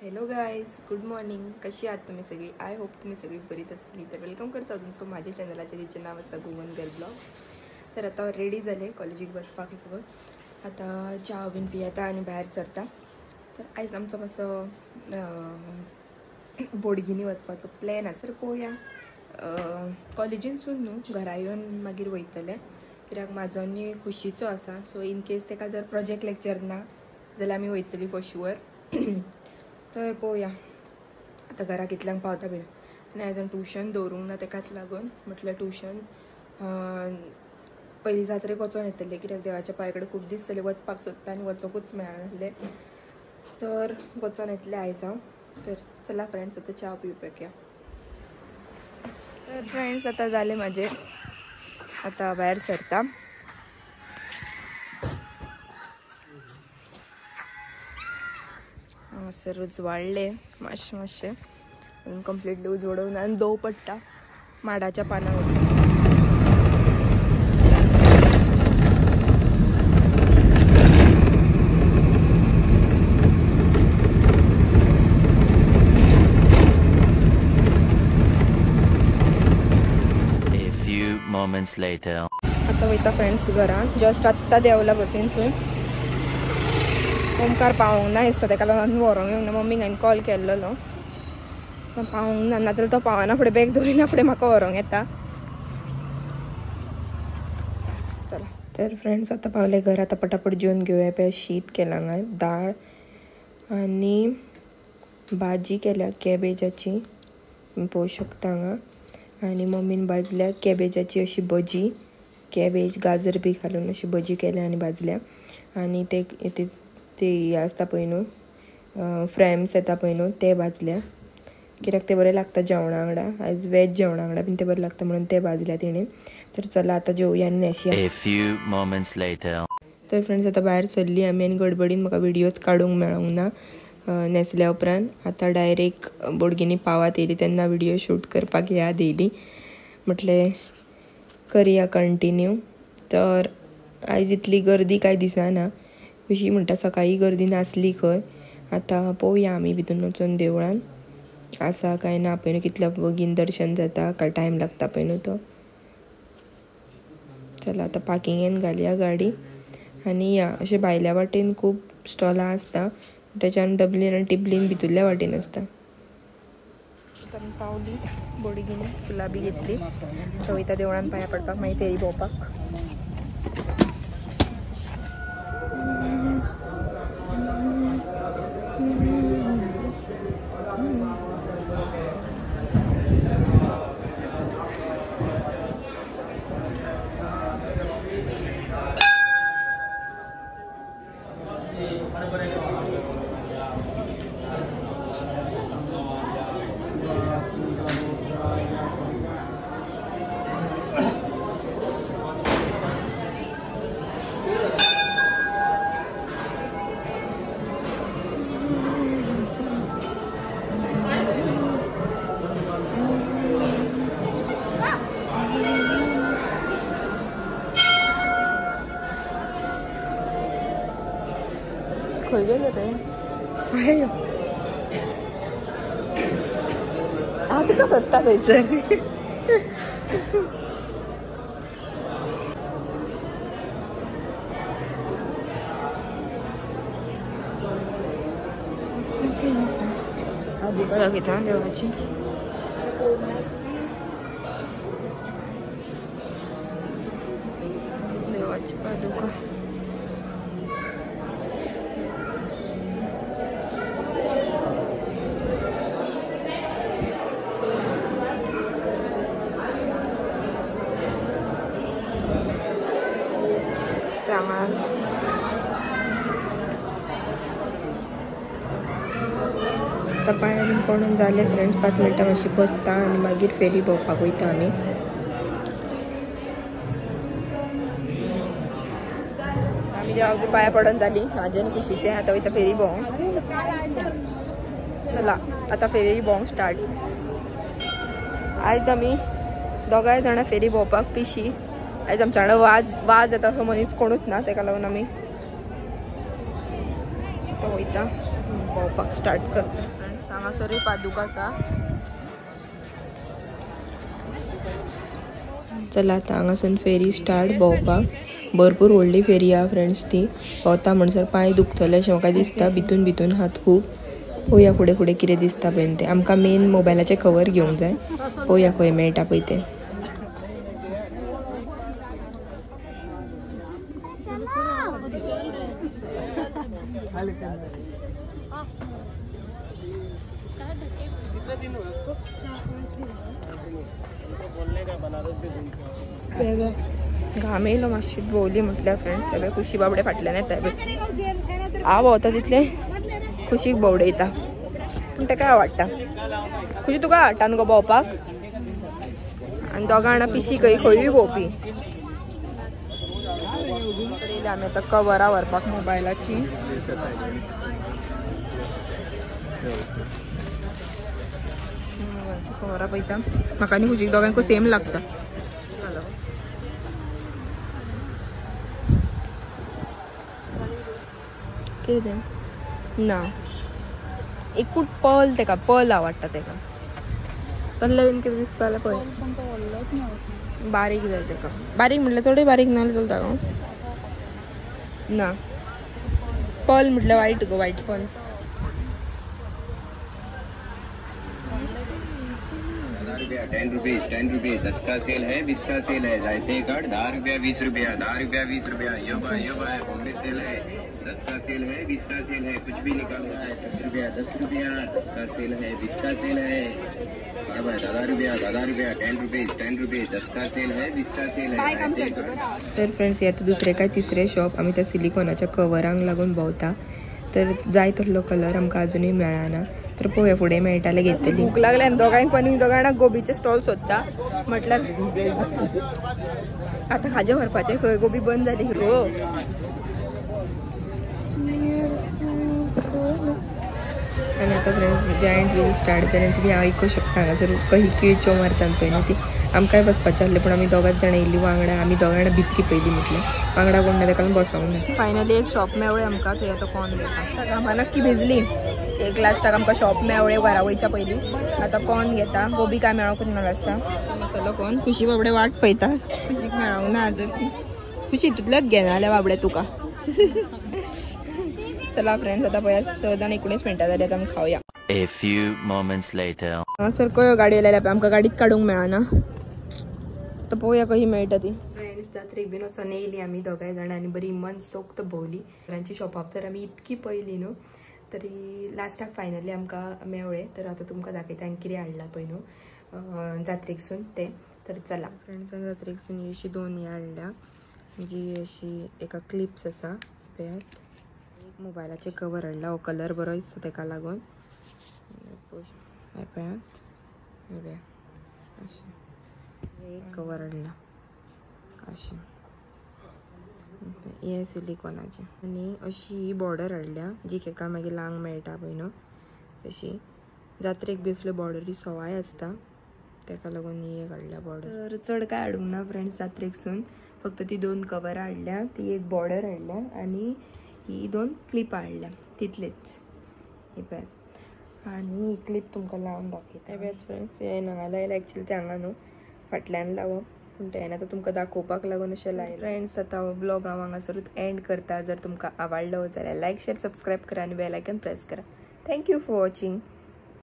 Hello guys, good morning. कशी आहात तुम्ही सगळी? आय होप तुम्ही सगळी बरीच असतील. तर वेलकम करता तुमचं माझ्या चॅनलाच्या तिचे नाव असतं गुवन गर्ल ब्लॉग. तर आता रेडी झाले कॉलेजीक बसपाक बघ. आता चहा बीन पियाता आणि बाहेर सरता. तर आयज आमचं मातसो बोडगिनी वचपाचो प्लॅन आसा. तर पळोवया. कॉलेजीनसून न्हू घरा येवन मागीर वयतले, कित्याक म्हाजो न्ही खुशीचो आसा. सो इन केस ताका जर प्रोजेक्ट लेक्चर ना जाल्यार आमी वयतली फॉर शुअर. तर पळोवया आतां घरा कितल्यांक पावता बीन. आनी आयज ट्युशन दवरूंक ना, ताकाच लागून म्हटल्यार ट्युशन पयलीं जात्रेक वचोन येतलें, कित्याक देवाच्या पांया कडेन खूब दीस जाले वचपाक सोदता आनी वचोंकूच मेळनासलें. तर वचोन येतलें आयज हांव. तर चला फ्रेंड्स, आतां च्या पिवपाक या. तर फ्रेंड्स आतां जालें म्हाजें, आतां भायर सरता. हांगासर उजवाडलें मातशें कंप्लीटली उजवडून आनी दव पडटा माडाच्या पानां वचून. Moments later. आता वयता फ्रेंड्स घरा. जस्ट आत्ता देवला बसीनसून. ओमकार पावूंक ना दिसता, ताका लागून व्हरोंक येवंक ना. मम्मीक हांवें कॉल केल्लो, पावूंक ना. नाजाल्यार तो पावना फुडें बॅग दवरिना फुडें म्हाका व्हरोंक येता. चला तर फ्रेंड्स आतां पावले घर. आतां पटापट जेवन घेवया. पळय शीत केलां हांगा, दाळ आनी भाजी केल्या कॅबेजाची, पळोवं शकता हांगा. आनी मम्मीन भाजल्या कॅबेजाची अशी भजी, कॅबेज गाजर बी घालून अशी भजी केल्या आनी भाजल्या. आनी ते हे आसता पळय न्हू, फ्रॅम्स येता पळय न्हू, ते भाजल्या, कित्याक ते बरें लागता जेवणा वांगडा. आयज वेज जेवणा वांगडा बीन ते बरें लागता म्हणून ते भाजल्या तिणें. तर चला आतां जेवया आनी न्हेसया. A few moments later. तर फ्रेंड्स आतां भायर सरली आमी आनी गडबडीन म्हाका व्हिडियोच काडूंक मेळोंक ना. न्हेसल्या उपरांत आतां डायरेक्ट बोडगिनी पावात येयली तेन्ना व्हिडियो शूट करपाक याद येयली. म्हटलें करया कंटिन्यू. तर आयज इतली गर्दी कांय दिसना. अशी म्हणटा सकाळी गर्दी नासली खंय. आतां पळोवया आमी भितून वचून देवळान आसा काय ना पळय न्हू, कितल्या बेगीन दर्शन जाता काय टायम लागता पळय न्हू तो. चला आतां पार्किंगेन घालया गाडी आनी या. अशे भायल्या वाटेन खूब स्टॉलां आसता, त्याच्यान डबलीन आनी टिबलीन भितरल्या वाटेन आसता. आमी पावली बोडगिनी, फुलां बी घेतली. तो वयता देवळान पांयां पडपाक, मागीर फेरी भोंवपाक. खंय गेले ते? हांव तुका सोदता थंयसर. पादुका दाखयता देवाची. देवाची पादुका. आता पांयां बीन पडून जाले फ्रेंड्स. 5 मिनटां मातशी बसता आनी मागीर फेरी भोंवपाक वयता आमी. देवाक पांयां पडून जाली म्हाजे आनी खुशीचें. आतां वयता फेरी भोंवंक. चला आतां फेरी भोंवंक स्टार्ट. आयज आमी दोगांय जाणां फेरी भोंवपाक पिशी. आयज आमच्या वांगडा वाज येता असो मनीस कोणूच ना, ताका लागून आमी वयता. भोंवपाक स्टार्ट करता. फ्रेंड्स हांगासर पादुका आसा. चला आता हांगासून फेरी स्टार्ट भोंवपाक. भरपूर व्हडली फेरी आहा फ्रेंड्स ती. भोंवता म्हणसर पांय दुखतले अशें म्हाका दिसता. भितून हात खूब. पळोवया फुडें फुडें कितें दिसता पळय तें. आमकां मेन मोबायलाचें कवर घेवंक जाय. पळोवया खंय मेळटा पळय तें. घाम येयलो मातशी भोवली म्हटल्यार फ्रेंड्स. सगळे खुशी बाबडे फाटल्यान येता. हांव भोंवता तितले खुशीक भोवडयता. पूण तेका आवडटा. खुशी तुका आवडटा न्हू गो भोंवपाक. आनी दोगां जाणां पिशी खंयूय भोंवपी. आमी आतां कवरां व्हरपाक मोबायलाची. कवरां पळयता. म्हाका आनी खुशीक दोगांकूय सेम लागता. कितें ना एकूच पर्ल. तेका पर्ल आवडटा. तेका तल्ले बीन कितें दिसता जाल्यार पळय. बारीक जाय तेका. बारीक म्हटल्यार चडय बारीक नाल्यार चलता गो. ना पर्ल म्हटल्यार वायट गो. वायट पर्ल. 10 रुपीज 10 रुपीज 10 का सेल है 20 का सेल है. जायते कट 10 रुपया 20 रुपया 10 रुपया 20 रुपया. यो बाय बॉम्बे सेल है. 10 का सेल है 20 का सेल है. कुछ भी निकालो है. 10 रुपया 10 का सेल है 20 का सेल है. 10 रुपया 10 रुपीज 10 का सेल है 20 का सेल है. तर फ्रेंड्स आता दुसरे काय तिसरे शॉप. आमी त्या सिलिकॉनाच्या कवरांक लागून भोंवता. तर जाय तसलो कलर आमकां अजुनूय मेळना. तर पळोवया फुडें मेळटाले घेतली. भूक लागल्यान दोगांक जाणां गोबीचे स्टॉल सोदता. म्हटल्यार आतां खाजें व्हरपाचें खंय. गोबी बंद जाली गो. आनी आतां फ्रेंड्स जायंट व्हील स्टार्ट जालें. तुमी आयकूंक शकता हांगासर कही किळच्यो मारतात पळय न्हू ती. आमकांय बसपाचें आसलें पूण आमी दोगांच जाणां येयल्ली वांगडा. आमी दोगां जाणां भितरी पयलीं म्हटलें. वांगडा कोण ना ताका बसोंक ना. फायनली एक शॉप मेवळें आमकां. थंय आतां कोण घेता. घामा नक्की भिजली. एक लास्टाक आमकां शॉप मेवळें घरा वयच्या पयलीं. आतां कोण घेता. गोबी काय मेळोंकूच ना लास्टा. मसालो कोण. खुशी बाबडे वाट पळयता. खुशीक मेळोंक ना आजून. खुशी तितलेंच घेना जाल्यार बाबडे तुका. चला फ्रेंड्स आता पळया 19 मिनटां जाली. आतां आमी खावया. A few moments later. हांगासर कयो गाडयो आयल्या पळय. आमकां गाडीच काडूंक मेळना. तर पळोवया कशी मेळटा ती. फ्रेंड्स जात्रेक बीन वचून येयली आमी दोगांय जाणां. आनी बरी मनसोक्त भोवली. तांची शॉपार तर आमी इतकी पयली न्हू. तरी लास्टाक फायनली आमकां मेवळें. तर आतां तुमकां दाखयता हांवें कितें हाडला पळय न्हू जात्रेकसून तें. तर चला फ्रेंड्स जात्रेकसून ही अशी 2 हाडल्या. जी अशी एका क्लिप्स आसा पळयात. एक मोबायलाचें कवर हाडला. हो कलर बरो दिसता तेका लागून. पळयात एक कवर हाडला अशें. हे सिलिकॉनाचें. आनी अशी बॉर्डर हाडल्या जी हेका मागीर लांग मेळटा पळय न्हू तशी. जात्रेक बी असल्यो बॉर्डरी सवाय आसता. तेका लागून ही एक हाडल्या बॉर्डर. तर चड काय हाडूंक ना फ्रेंड्स जात्रेकसून. फक्त ती 2 कवरां हाडल्या. ती एक बॉर्डर हाडल्या. आनी ही 2 क्लिपां हाडल्या. तितलेच. ही पळय. आनी ही क्लिप तुमकां लावन दाखयता. फ्रेंड्स हे हांगा लायला. एक्चुअली ते हांगा न्हू फाटल्यान लावप. पूण तें आतां तुमकां दाखोवपाक लागून अशें लायला. फ्रेंड्स आतां हो ब्लॉग हांव हांगासरूच एंड करता. जर तुमकां आवडलो जाल्यार लायक शेअर सबस्क्रायब करा आनी बेल आयकन प्रेस करा. Thank you for watching.